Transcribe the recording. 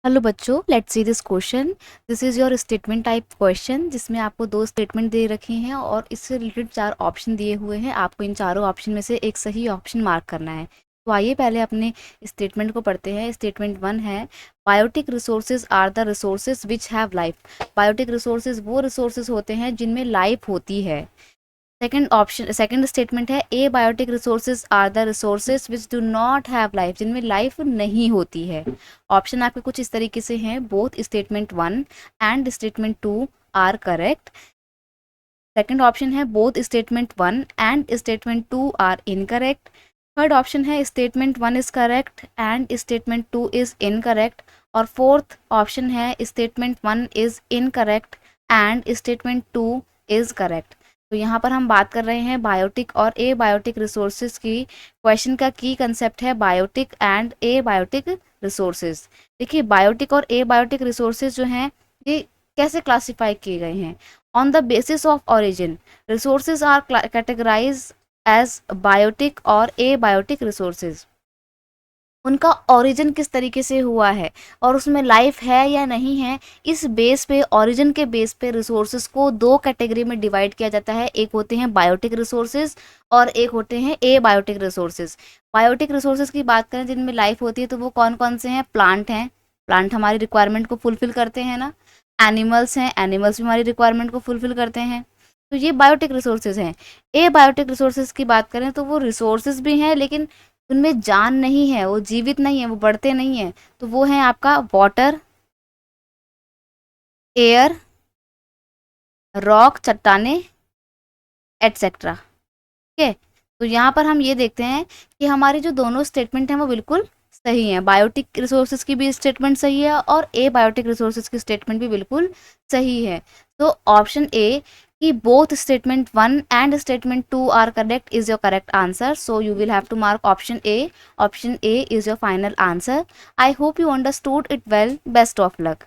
Hello बच्चों, let's see this question. This is your statement type question जिसमें आपको दो स्टेटमेंट दे रखी हैं और इससे रिलेटेड चार ऑप्शन दिए हुए हैं। आपको इन चारों ऑप्शन में से एक सही ऑप्शन मार्क करना है। तो आइए पहले अपने स्टेटमेंट को पढ़ते हैं। स्टेटमेंट 1 है, biotic resources are the resources which have life. Biotic resources वो रिसोर्सेज होते हैं जिनमें लाइफ होती है। सेकंड स्टेटमेंट है, abiotic resources are the resources which do not have life, जिनमें लाइफ नहीं होती है। ऑप्शन आपके कुछ इस तरीके से हैं, both statement 1 and statement 2 are correct. Second option है, both statement 1 and statement 2 are incorrect. Third option है, statement 1 is correct and statement 2 is incorrect. और फोर्थ ऑप्शन है, statement 1 is incorrect and statement 2 is correct. तो यहाँ पर हम बात कर रहे हैं बायोटिक और ए बायोटिक रिसोर्सेज की। क्वेश्चन का की कंसेप्ट है biotic and abiotic resources. देखिए, बायोटिक और ए बायोटिक रिसोर्सेज जो हैं ये कैसे क्लासिफाई किए गए हैं। On the basis of origin, resources are categorise as biotic और ए बायोटिक रिसोर्सेज। उनका ओरिजिन किस तरीके से हुआ है और उसमें लाइफ है या नहीं है, इस बेस पे, ओरिजिन के बेस पे रिसोर्सेज को दो कैटेगरी में डिवाइड किया जाता है। एक होते हैं बायोटिक रिसोर्सेज और एक होते हैं ए बायोटिक रिसोर्सेज। बायोटिक रिसोर्सेज की बात करें जिनमें लाइफ होती है तो वो कौन कौन से हैं? प्लांट हैं, प्लांट हमारी रिक्वायरमेंट को फुलफिल करते हैं ना। एनिमल्स हैं, एनिमल्स भी हमारी रिक्वायरमेंट को फुलफिल करते हैं। तो ये बायोटिक रिसोर्सेज हैं। ए बायोटिक रिसोर्सेज की बात करें तो वो रिसोर्सेज भी हैं लेकिन उनमें जान नहीं है, वो जीवित नहीं है, वो बढ़ते नहीं है। तो वो है आपका वाटर, एयर, रॉक, चट्टाने, एटसेट्रा। ठीक है, तो यहाँ पर हम ये देखते हैं कि हमारी जो दोनों स्टेटमेंट हैं वो बिल्कुल सही हैं। बायोटिक रिसोर्सेज की भी स्टेटमेंट सही है और ए बायोटिक रिसोर्सेज की स्टेटमेंट भी बिल्कुल सही है। तो ऑप्शन ए कि both statement 1 and statement 2 are correct is your correct answer. So you will have to mark option A. Option A is your final answer. I hope you understood it well. Best of luck.